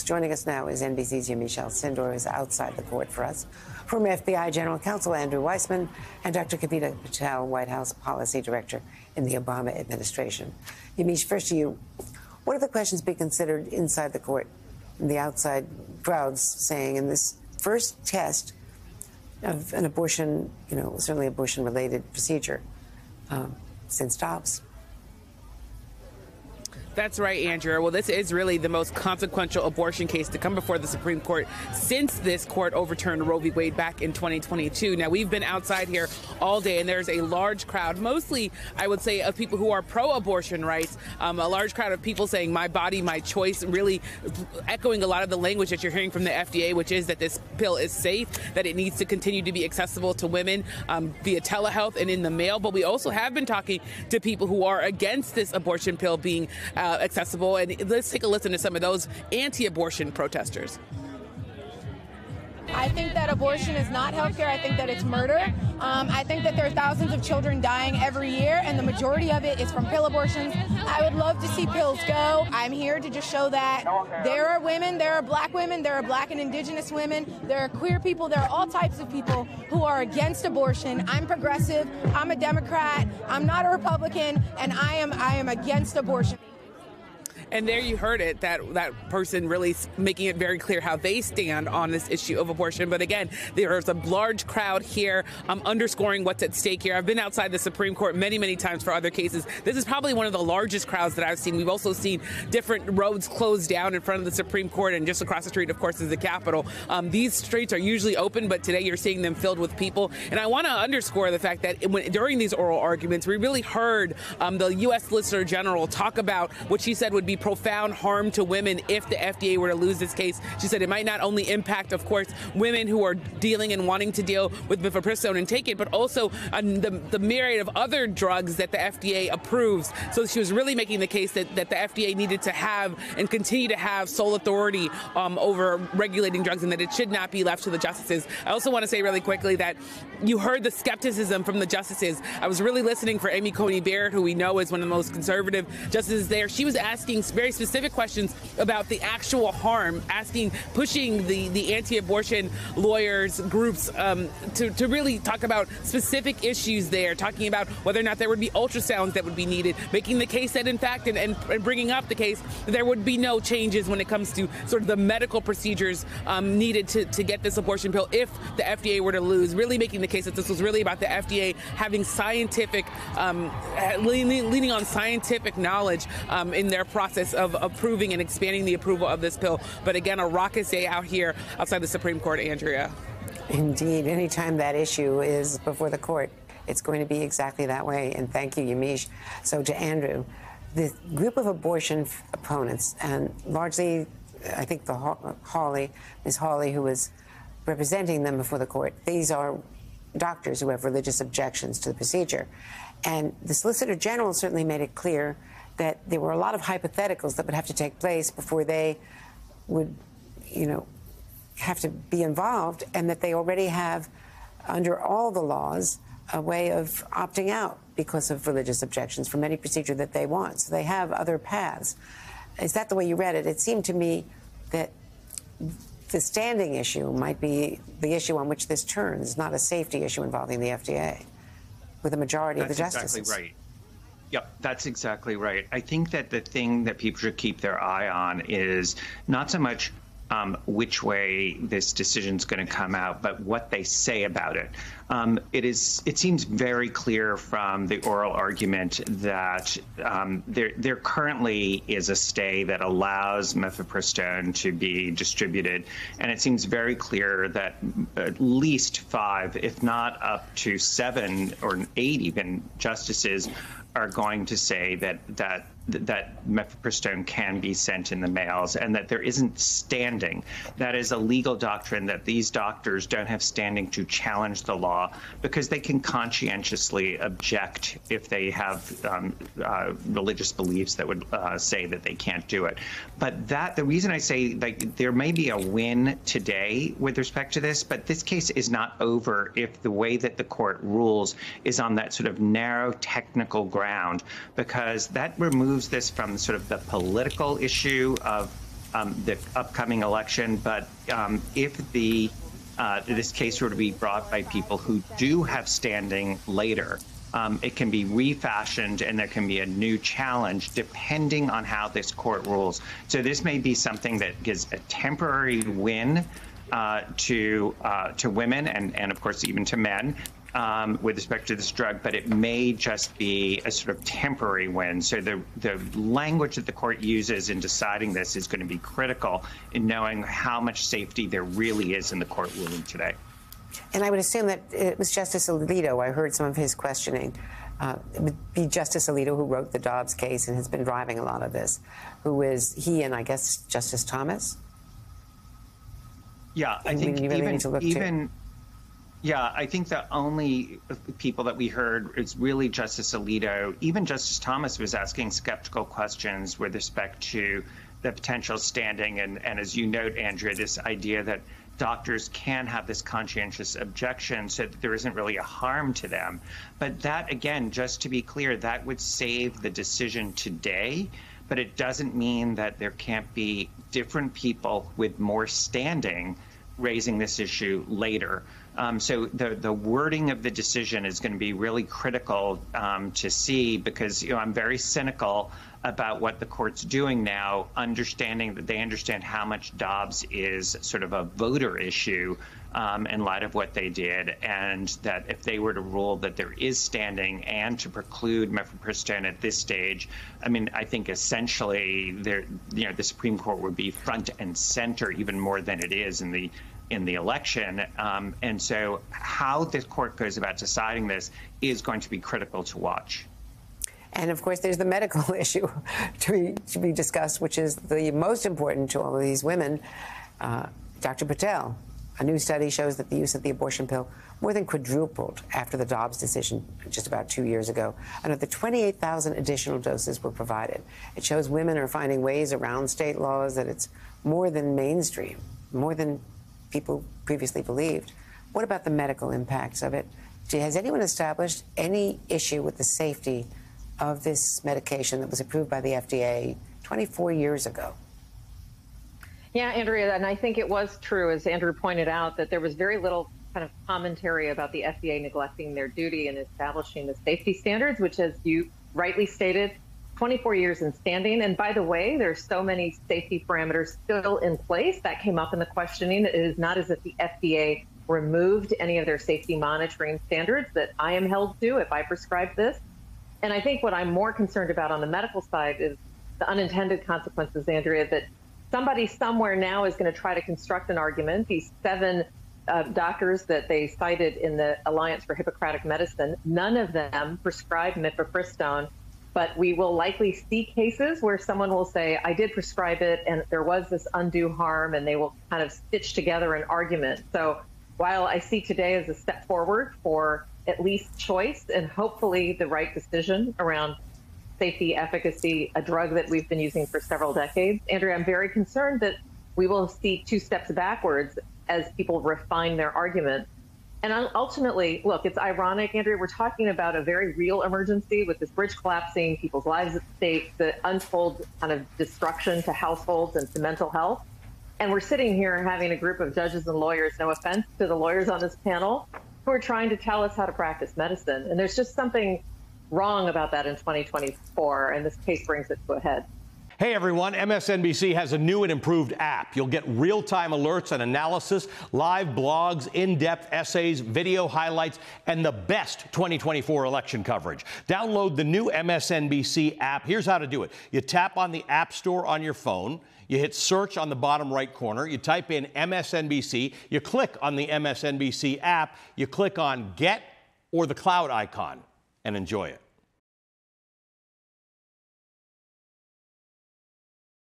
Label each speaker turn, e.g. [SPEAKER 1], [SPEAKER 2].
[SPEAKER 1] Joining us now is NBC's Yamiche Alcindor, who's outside the court for us, from FBI General Counsel Andrew Weissmann and Dr. Kavita Patel, White House Policy Director in the Obama administration. Yamiche, first to you. What are the questions being considered inside the court and the outside crowds saying in this first test of an abortion, certainly abortion-related procedure since Dobbs?
[SPEAKER 2] That's right, Andrea. Well, this is really the most consequential abortion case to come before the Supreme Court since this court overturned Roe v. Wade back in 2022. Now, we've been outside here all day, and there's a large crowd, mostly, I would say, of people who are pro-abortion rights, a large crowd of people saying, my body, my choice, really echoing a lot of the language that you're hearing from the FDA, which is that this pill is safe, that it needs to continue to be accessible to women via telehealth and in the mail. But we also have been talking to people who are against this abortion pill being accessible. And let's take a listen to some of those anti-abortion protesters.
[SPEAKER 3] I think that abortion is not healthcare. I think that it's murder. I think that there are thousands of children dying every year, and the majority of it is from pill abortions. I would love to see pills go. I'm here to just show that there are women, there are black women, there are black and indigenous women, there are queer people, there are all types of people who are against abortion. I'm progressive. I'm a Democrat. I'm not a Republican, and I am against abortion.
[SPEAKER 2] And there you heard it, that person really making it very clear how they stand on this issue of abortion. But again, there's a large crowd here underscoring what's at stake here. I've been outside the Supreme Court many, many times for other cases. This is probably one of the largest crowds that I've seen. We've also seen different roads closed down in front of the Supreme Court, and just across the street, of course, is the Capitol. These streets are usually open, but today you're seeing them filled with people. And I want to underscore the fact that during these oral arguments, we really heard the U.S. Solicitor General talk about what she said would be profound harm to women if the FDA were to lose this case. She said it might not only impact, of course, women who are dealing and wanting to deal with mifepristone and take it, but also the myriad of other drugs that the FDA approves. So she was really making the case that the FDA needed to have and continue to have sole authority over regulating drugs, and that it should not be left to the justices. I also want to say really quickly that you heard the skepticism from the justices. I was really listening for Amy Coney Barrett, who we know is one of the most conservative justices there. She was asking very specific questions about the actual harm, pushing the anti-abortion lawyers groups to really talk about specific issues there, talking about whether or not there would be ultrasounds that would be needed, making the case that in fact, and bringing up the case, that there would be no changes when it comes to sort of the medical procedures needed to get this abortion pill if the FDA were to lose, really making the case that this was really about the FDA having scientific, leaning on scientific knowledge in their process of approving and expanding the approval of this pill. But again, a raucous day out here outside the Supreme Court, Andrea.
[SPEAKER 1] Indeed. Anytime that issue is before the court, it's going to be exactly that way. And thank you, Yamiche. So to Andrew, the group of abortion opponents, and largely, I think Ms. Hawley, who was representing them before the court, these are doctors who have religious objections to the procedure. And the Solicitor General certainly made it clear that there were a lot of hypotheticals that would have to take place before they would, have to be involved, and that they already have, under all the laws, a way of opting out because of religious objections from any procedure that they want. So they have other paths. Is that the way you read it? It seemed to me that the standing issue might be the issue on which this turns, not a safety issue involving the FDA, with a majority of the justices.
[SPEAKER 4] That's exactly right. Yep, that's exactly right. I think that the thing that people should keep their eye on is not so much which way this decision is going to come out, but what they say about it. It seems very clear from the oral argument that there currently is a stay that allows mifepristone to be distributed, and it seems very clear that at least 5, if not up to 7 or 8 even, justices are going to say that mifepristone can be sent in the mails, and that there isn't standing. That is a legal doctrine, that these doctors don't have standing to challenge the law because they can conscientiously object if they have religious beliefs that would say that they can't do it. But the reason I say there may be a win today with respect to this, but this case is not over if the way that the court rules is on that sort of narrow technical ground, because that removes this from sort of the political issue of the upcoming election. But if this case were to be brought by people who do have standing later, it can be refashioned and there can be a new challenge depending on how this court rules. So this may be something that gives a temporary win to women and of course even to men with respect to this drug, but it may just be a sort of temporary win. So the language that the court uses in deciding this is going to be critical in knowing how much safety there really is in the court ruling today.
[SPEAKER 1] And I would assume that it was Justice Alito. I heard some of his questioning. It would be Justice Alito who wrote the Dobbs case and has been driving a lot of this, who is he and I guess Justice Thomas?
[SPEAKER 4] Yeah, I think I think the only people that we heard is really Justice Alito. Even Justice Thomas was asking skeptical questions with respect to the potential standing. And as you note, Andrea, this idea that doctors can have this conscientious objection so that there isn't really a harm to them. But that, again, just to be clear, that would save the decision today. But it doesn't mean that there can't be different people with more standing raising this issue later. So the wording of the decision is going to be really critical to see, because I'm very cynical about what the court's doing now, understanding that they understand how much Dobbs is sort of a voter issue in light of what they did, and that if they were to rule that there is standing and to preclude mifepristone at this stage, I mean, I think essentially the Supreme Court would be front and center even more than it is in the election. And so how this court goes about deciding this is going to be critical to watch.
[SPEAKER 1] And of course, there's the medical issue to be discussed, which is the most important to all of these women. Dr. Patel, a new study shows that the use of the abortion pill more than quadrupled after the Dobbs decision just about 2 years ago. Another 28,000 additional doses were provided. It shows women are finding ways around state laws, that it's more than mainstream, more than people previously believed. What about the medical impacts of it? Has anyone established any issue with the safety of this medication that was approved by the FDA 24 years ago?
[SPEAKER 5] Yeah, Andrea, and I think it was true, as Andrew pointed out, that there was very little kind of commentary about the FDA neglecting their duty in establishing the safety standards, which, as you rightly stated, 24 years in standing. And by the way, there's so many safety parameters still in place. That came up in the questioning. It is not as if the FDA removed any of their safety monitoring standards that I am held to if I prescribe this. And I think what I'm more concerned about on the medical side is the unintended consequences, Andrea, that somebody somewhere now is going to try to construct an argument. These 7 doctors that they cited in the Alliance for Hippocratic Medicine, none of them prescribed mifepristone, but we will likely see cases where someone will say, I did prescribe it and there was this undue harm, and they will kind of stitch together an argument. So while I see today as a step forward for at least choice and hopefully the right decision around safety, efficacy, a drug that we've been using for several decades, Andrea, I'm very concerned that we will see 2 steps backwards as people refine their argument. And ultimately, look, it's ironic, Andrea, we're talking about a very real emergency with this bridge collapsing, people's lives at stake, the untold kind of destruction to households and to mental health. And we're sitting here having a group of judges and lawyers, no offense to the lawyers on this panel, who are trying to tell us how to practice medicine. And there's just something wrong about that in 2024, and this case brings it to a head.
[SPEAKER 6] Hey everyone, MSNBC has a new and improved app. You'll get real-time alerts and analysis, live blogs, in-depth essays, video highlights, and the best 2024 election coverage. Download the new MSNBC app. Here's how to do it. You tap on the App Store on your phone. You hit search on the bottom right corner. You type in MSNBC. You click on the MSNBC app. You click on Get or the cloud icon and enjoy it.